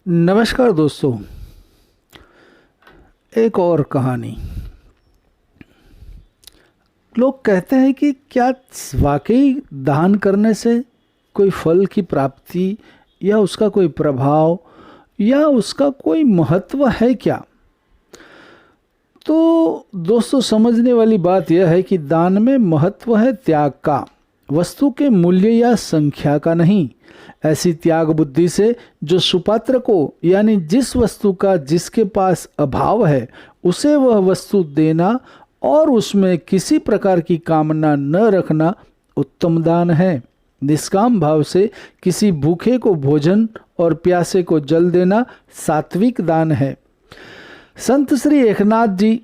नमस्कार दोस्तों। एक और कहानी। लोग कहते हैं कि क्या वाकई दान करने से कोई फल की प्राप्ति या उसका कोई प्रभाव या उसका कोई महत्व है क्या। तो दोस्तों, समझने वाली बात यह है कि दान में महत्व है त्याग का, वस्तु के मूल्य या संख्या का नहीं। ऐसी त्याग बुद्धि से जो सुपात्र को यानी जिस वस्तु का जिसके पास अभाव है उसे वह वस्तु देना और उसमें किसी प्रकार की कामना न रखना उत्तम दान है। निष्काम भाव से किसी भूखे को भोजन और प्यासे को जल देना सात्विक दान है। संत श्री एकनाथ जी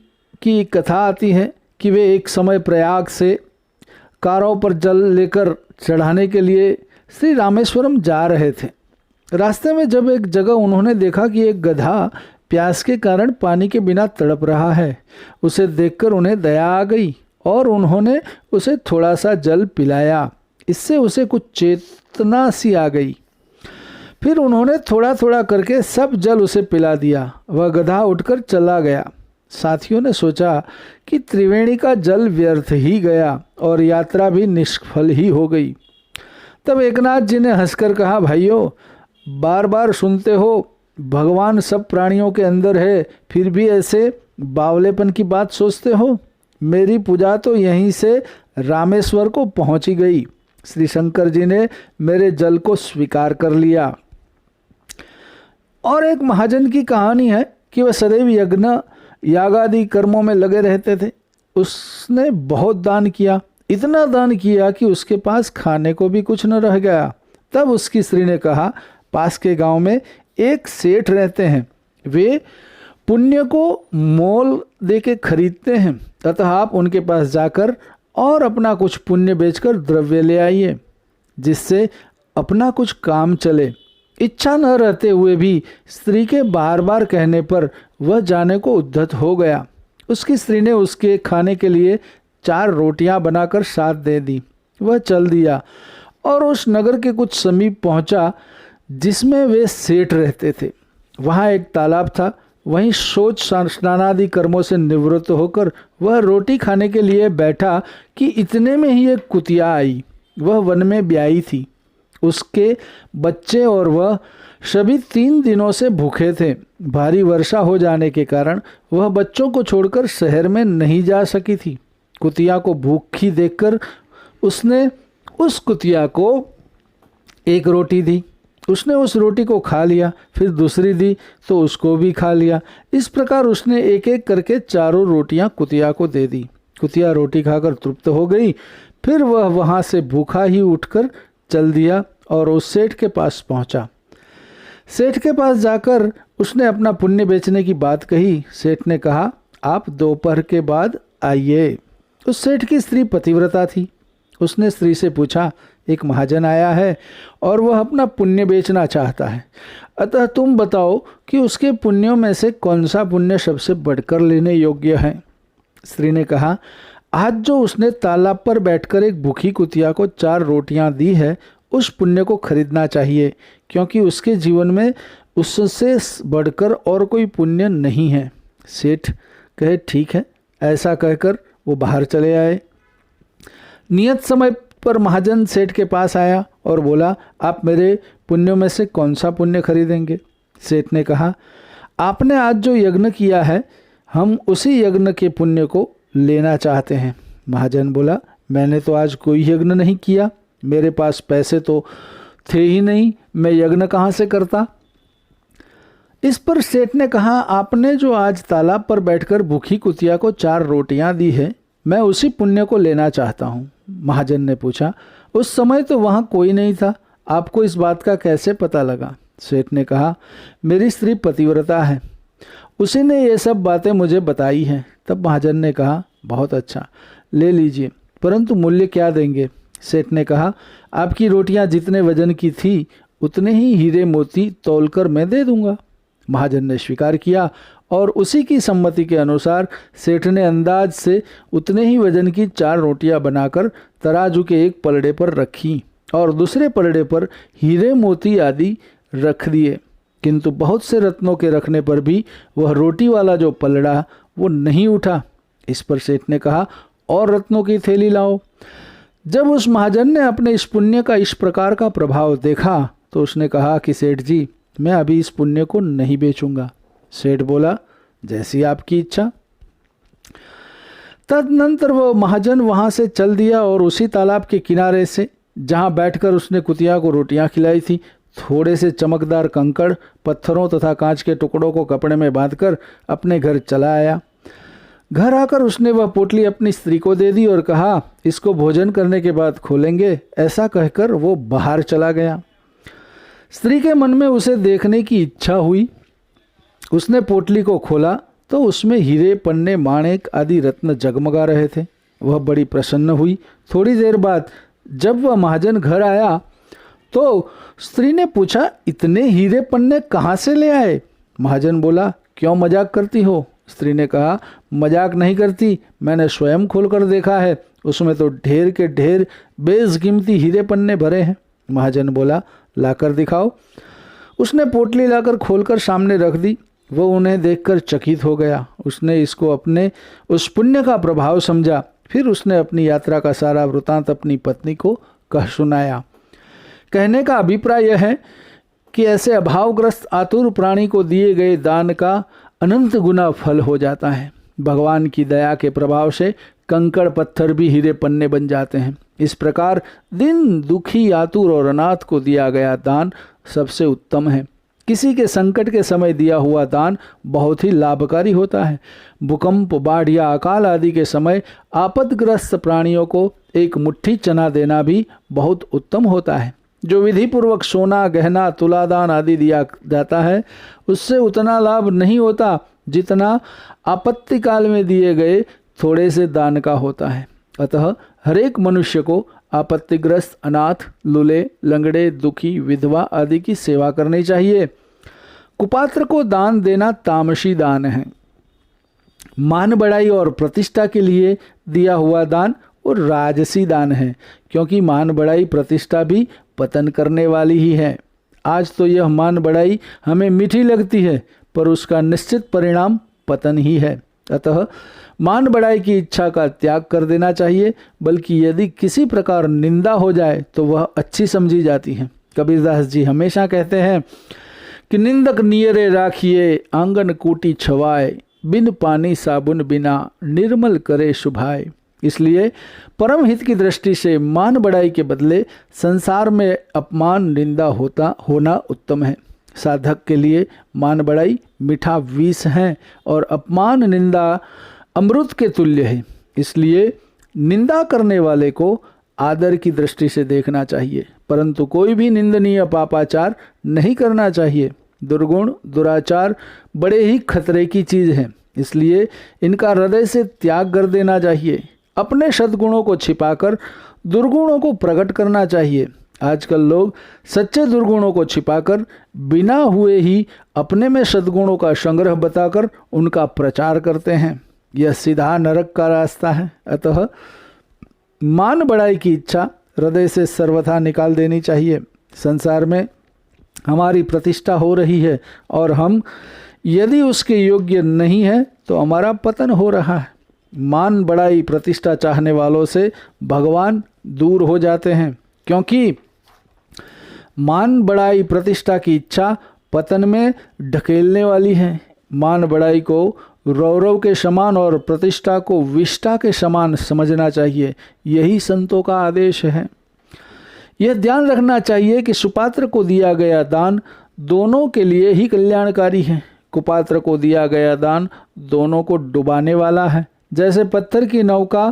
की कथा आती है कि वे एक समय प्रयाग से कारों पर जल लेकर चढ़ाने के लिए श्री रामेश्वरम जा रहे थे। रास्ते में जब एक जगह उन्होंने देखा कि एक गधा प्यास के कारण पानी के बिना तड़प रहा है, उसे देखकर उन्हें दया आ गई और उन्होंने उसे थोड़ा सा जल पिलाया। इससे उसे कुछ चेतना सी आ गई। फिर उन्होंने थोड़ा थोड़ा करके सब जल उसे पिला दिया। वह गधा उठकर चला गया। साथियों ने सोचा कि त्रिवेणी का जल व्यर्थ ही गया और यात्रा भी निष्फल ही हो गई। तब एकनाथ जी ने हंसकर कहा, भाइयों, बार बार सुनते हो भगवान सब प्राणियों के अंदर है, फिर भी ऐसे बावलेपन की बात सोचते हो। मेरी पूजा तो यहीं से रामेश्वर को पहुंची गई। श्री शंकर जी ने मेरे जल को स्वीकार कर लिया। और एक महाजन की कहानी है कि वह सदैव यज्ञ यागादि कर्मों में लगे रहते थे। उसने बहुत दान किया, इतना दान किया कि उसके पास खाने को भी कुछ न रह गया। तब उसकी स्त्री ने कहा, पास के गांव में एक सेठ रहते हैं, वे पुण्य को मोल देके खरीदते हैं, अतः आप उनके पास जाकर और अपना कुछ पुण्य बेचकर द्रव्य ले आइए, जिससे अपना कुछ काम चले। इच्छा न रहते हुए भी स्त्री के बार बार कहने पर वह जाने को उद्यत हो गया। उसकी स्त्री ने उसके खाने के लिए 4 रोटियां बनाकर साथ दे दी। वह चल दिया और उस नगर के कुछ समीप पहुंचा जिसमें वे सेठ रहते थे। वहां एक तालाब था। वहीं शौच स्नानादि कर्मों से निवृत्त होकर वह रोटी खाने के लिए बैठा कि इतने में ही एक कुतिया आई। वह वन में ब्याई थी। उसके बच्चे और वह सभी 3 दिनों से भूखे थे। भारी वर्षा हो जाने के कारण वह बच्चों को छोड़कर शहर में नहीं जा सकी थी। कुतिया को भूखी देखकर उसने उस कुतिया को एक रोटी दी। उसने उस रोटी को खा लिया, फिर दूसरी दी तो उसको भी खा लिया। इस प्रकार उसने एक एक करके 4 रोटियां कुतिया को दे दी। कुतिया रोटी खाकर तृप्त हो गई। फिर वह वहां से भूखा ही उठकर चल दिया और उस सेठ के पास पहुंचा। सेठ के पास जाकर उसने अपना पुण्य बेचने की बात कही। सेठ ने कहा, आप दोपहर के बाद आइए। उस सेठ की स्त्री पतिव्रता थी। उसने स्त्री से पूछा, एक महाजन आया है और वह अपना पुण्य बेचना चाहता है, अतः तुम बताओ कि उसके पुण्यों में से कौन सा पुण्य सबसे बढ़कर लेने योग्य है। स्त्री ने कहा, आज जो उसने तालाब पर बैठकर एक भूखी कुतिया को 4 रोटियां दी है, उस पुण्य को खरीदना चाहिए, क्योंकि उसके जीवन में उससे बढ़कर और कोई पुण्य नहीं है। सेठ कहे, ठीक है। ऐसा कहकर वो बाहर चले आए। नियत समय पर महाजन सेठ के पास आया और बोला, आप मेरे पुण्यों में से कौन सा पुण्य खरीदेंगे। सेठ ने कहा, आपने आज जो यज्ञ किया है, हम उसी यज्ञ के पुण्य को लेना चाहते हैं। महाजन बोला, मैंने तो आज कोई यज्ञ नहीं किया, मेरे पास पैसे तो थे ही नहीं, मैं यज्ञ कहाँ से करता। इस पर सेठ ने कहा, आपने जो आज तालाब पर बैठकर भूखी कुतिया को 4 रोटियां दी है, मैं उसी पुण्य को लेना चाहता हूँ। महाजन ने पूछा, उस समय तो वहाँ कोई नहीं था, आपको इस बात का कैसे पता लगा। सेठ ने कहा, मेरी स्त्री पतिव्रता है, उसी ने ये सब बातें मुझे बताई हैं। तब महाजन ने कहा, बहुत अच्छा, ले लीजिए, परंतु मूल्य क्या देंगे। सेठ ने कहा, आपकी रोटियां जितने वजन की थी उतने ही हीरे मोती तौलकर मैं दे दूंगा। महाजन ने स्वीकार किया और उसी की सम्मति के अनुसार सेठ ने अंदाज से उतने ही वजन की 4 रोटियां बनाकर तराजू के एक पलड़े पर रखी और दूसरे पलड़े पर हीरे मोती आदि रख दिए। किंतु बहुत से रत्नों के रखने पर भी वह रोटी वाला जो पलड़ा वो नहीं उठा। इस पर सेठ ने कहा, और रत्नों की थैली लाओ। जब उस महाजन ने अपने इस पुण्य का इस प्रकार का प्रभाव देखा तो उसने कहा कि सेठ जी, मैं अभी इस पुण्य को नहीं बेचूंगा। सेठ बोला, जैसी आपकी इच्छा। तदनंतर वो महाजन वहां से चल दिया और उसी तालाब के किनारे से, जहां बैठकर उसने कुतिया को रोटियां खिलाई थी, थोड़े से चमकदार कंकड़, पत्थरों तथा कांच के टुकड़ों को कपड़े में बांधकर अपने घर चला आया। घर आकर उसने वह पोटली अपनी स्त्री को दे दी और कहा, इसको भोजन करने के बाद खोलेंगे। ऐसा कहकर वो बाहर चला गया। स्त्री के मन में उसे देखने की इच्छा हुई। उसने पोटली को खोला तो उसमें हीरे, पन्ने, माणिक आदि रत्न जगमगा रहे थे। वह बड़ी प्रसन्न हुई। थोड़ी देर बाद जब वह महाजन घर आया तो स्त्री ने पूछा, इतने हीरे पन्ने कहाँ से ले आए? महाजन बोला, क्यों मजाक करती हो? स्त्री ने कहा, मजाक नहीं करती, मैंने स्वयं खोलकर देखा है, उसमें तो ढेर के ढेर बेशकीमती हीरे पन्ने भरे हैं। महाजन बोला, लाकर दिखाओ। उसने पोटली लाकर खोलकर सामने रख दी। वो उन्हें देखकर चकित हो गया। उसने इसको अपने उस पुण्य का प्रभाव समझा। फिर उसने अपनी यात्रा का सारा वृतांत अपनी पत्नी को कह सुनाया। कहने का अभिप्राय यह है कि ऐसे अभावग्रस्त आतुर प्राणी को दिए गए दान का अनंत गुना फल हो जाता है। भगवान की दया के प्रभाव से कंकड़ पत्थर भी हीरे पन्ने बन जाते हैं। इस प्रकार दिन दुखी, आतुर और अनाथ को दिया गया दान सबसे उत्तम है। किसी के संकट के समय दिया हुआ दान बहुत ही लाभकारी होता है। भूकंप, बाढ़ या अकाल आदि के समय आपदग्रस्त प्राणियों को एक मुट्ठी चना देना भी बहुत उत्तम होता है। जो विधि पूर्वक सोना, गहना, तुलादान आदि दिया जाता है उससे उतना लाभ नहीं होता जितना आपत्ति काल में दिए गए थोड़े से दान का होता है। अतः हर एक मनुष्य को आपत्तिग्रस्त, अनाथ, लूले, लंगड़े, दुखी, विधवा आदि की सेवा करनी चाहिए। कुपात्र को दान देना तामसी दान है। मान बढ़ाई और प्रतिष्ठा के लिए दिया हुआ दान और राजसी दान है, क्योंकि मान बढ़ाई, प्रतिष्ठा भी पतन करने वाली ही है। आज तो यह मान बढ़ाई हमें मीठी लगती है, पर उसका निश्चित परिणाम पतन ही है। अतः मान बढ़ाई की इच्छा का त्याग कर देना चाहिए, बल्कि यदि किसी प्रकार निंदा हो जाए तो वह अच्छी समझी जाती है। कबीरदास जी हमेशा कहते हैं कि निंदक नियरे राखिए, आंगन कूटी छवाए, बिन पानी साबुन बिना निर्मल करे शुभाए। इसलिए परम हित की दृष्टि से मान बढ़ाई के बदले संसार में अपमान, निंदा होना उत्तम है। साधक के लिए मान बढ़ाई मीठा विष है और अपमान, निंदा अमृत के तुल्य है। इसलिए निंदा करने वाले को आदर की दृष्टि से देखना चाहिए, परंतु कोई भी निंदनीय पापाचार नहीं करना चाहिए। दुर्गुण, दुराचार बड़े ही खतरे की चीज है, इसलिए इनका हृदय से त्याग कर देना चाहिए। अपने सद्गुणों को छिपाकर दुर्गुणों को प्रकट करना चाहिए। आजकल लोग सच्चे दुर्गुणों को छिपाकर बिना हुए ही अपने में सद्गुणों का संग्रह बताकर उनका प्रचार करते हैं। यह सीधा नरक का रास्ता है। अतः मान बढ़ाई की इच्छा हृदय से सर्वथा निकाल देनी चाहिए। संसार में हमारी प्रतिष्ठा हो रही है और हम यदि उसके योग्य नहीं है तो हमारा पतन हो रहा है। मान बढ़ाई, प्रतिष्ठा चाहने वालों से भगवान दूर हो जाते हैं, क्योंकि मान बढ़ाई, प्रतिष्ठा की इच्छा पतन में ढकेलने वाली है। मान बढ़ाई को रौरव के समान और प्रतिष्ठा को विष्ठा के समान समझना चाहिए। यही संतों का आदेश है। यह ध्यान रखना चाहिए कि सुपात्र को दिया गया दान दोनों के लिए ही कल्याणकारी है। कुपात्र को दिया गया दान दोनों को डुबाने वाला है। जैसे पत्थर की नौका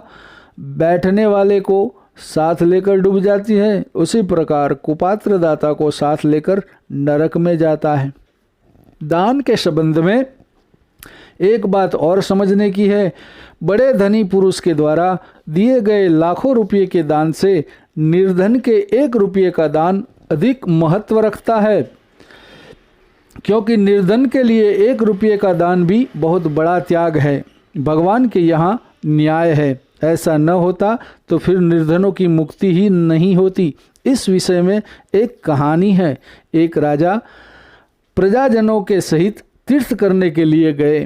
बैठने वाले को साथ लेकर डूब जाती है, उसी प्रकार कुपात्र दाता को साथ लेकर नरक में जाता है। दान के संबंध में एक बात और समझने की है। बड़े धनी पुरुष के द्वारा दिए गए लाखों रुपये के दान से निर्धन के 1 रुपये का दान अधिक महत्व रखता है, क्योंकि निर्धन के लिए 1 रुपये का दान भी बहुत बड़ा त्याग है। भगवान के यहाँ न्याय है। ऐसा न होता तो फिर निर्धनों की मुक्ति ही नहीं होती। इस विषय में एक कहानी है। एक राजा प्रजाजनों के सहित तीर्थ करने के लिए गए।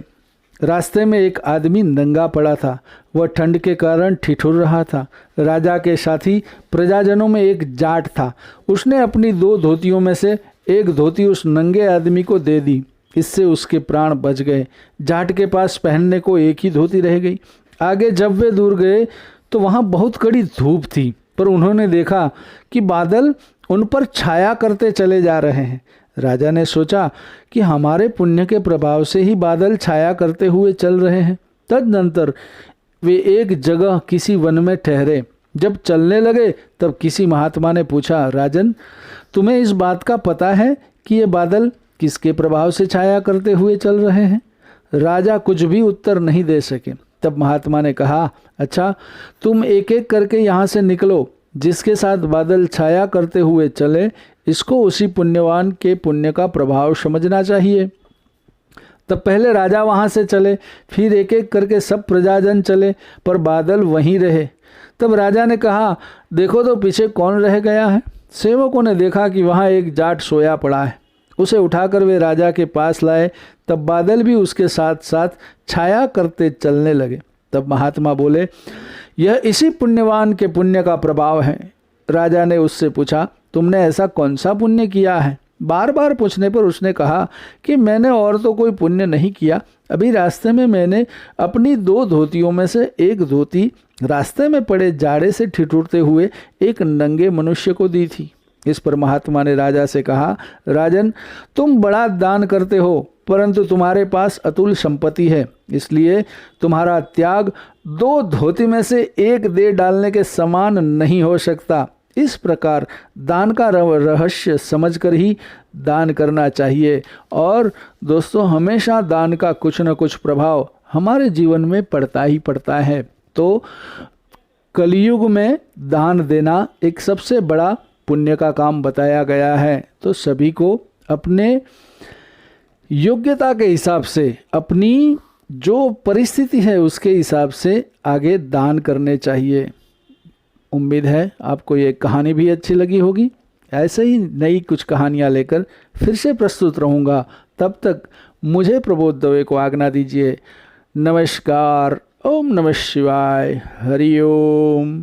रास्ते में एक आदमी नंगा पड़ा था। वह ठंड के कारण ठिठुर रहा था। राजा के साथी प्रजाजनों में एक जाट था। उसने अपनी 2 धोतियों में से एक धोती उस नंगे आदमी को दे दी। इससे उसके प्राण बच गए। जाट के पास पहनने को एक ही धोती रह गई। आगे जब वे दूर गए तो वहाँ बहुत कड़ी धूप थी, पर उन्होंने देखा कि बादल उन पर छाया करते चले जा रहे हैं। राजा ने सोचा कि हमारे पुण्य के प्रभाव से ही बादल छाया करते हुए चल रहे हैं। तदनंतर वे एक जगह किसी वन में ठहरे। जब चलने लगे तब किसी महात्मा ने पूछा, राजन, तुम्हें इस बात का पता है कि ये बादल किसके प्रभाव से छाया करते हुए चल रहे हैं? राजा कुछ भी उत्तर नहीं दे सके। तब महात्मा ने कहा, अच्छा, तुम एक एक करके यहाँ से निकलो। जिसके साथ बादल छाया करते हुए चले, इसको उसी पुण्यवान के पुण्य का प्रभाव समझना चाहिए। तब पहले राजा वहाँ से चले, फिर एक एक करके सब प्रजाजन चले, पर बादल वहीं रहे। तब राजा ने कहा, देखो तो पीछे कौन रह गया है। सेवकों ने देखा कि वहाँ एक जाट सोया पड़ा है। उसे उठाकर वे राजा के पास लाए। तब बादल भी उसके साथ साथ छाया करते चलने लगे। तब महात्मा बोले, यह इसी पुण्यवान के पुण्य का प्रभाव है। राजा ने उससे पूछा, तुमने ऐसा कौन सा पुण्य किया है? बार बार पूछने पर उसने कहा कि मैंने और तो कोई पुण्य नहीं किया। अभी रास्ते में मैंने अपनी 2 धोतियों में से एक धोती रास्ते में पड़े जाड़े से ठिठुरते हुए एक नंगे मनुष्य को दी थी। इस पर महात्मा ने राजा से कहा, राजन, तुम बड़ा दान करते हो, परंतु तुम्हारे पास अतुल संपत्ति है, इसलिए तुम्हारा त्याग 2 धोती में से एक दे डालने के समान नहीं हो सकता। इस प्रकार दान का रहस्य समझकर ही दान करना चाहिए। और दोस्तों, हमेशा दान का कुछ न कुछ प्रभाव हमारे जीवन में पड़ता ही पड़ता है। तो कलयुग में दान देना एक सबसे बड़ा पुण्य का काम बताया गया है। तो सभी को अपने योग्यता के हिसाब से, अपनी जो परिस्थिति है उसके हिसाब से आगे दान करने चाहिए। उम्मीद है आपको ये कहानी भी अच्छी लगी होगी। ऐसे ही नई कुछ कहानियाँ लेकर फिर से प्रस्तुत रहूँगा। तब तक मुझे प्रबोध दवे को आज्ञा दीजिए। नमस्कार। ओम नमः शिवाय। हरि ओम।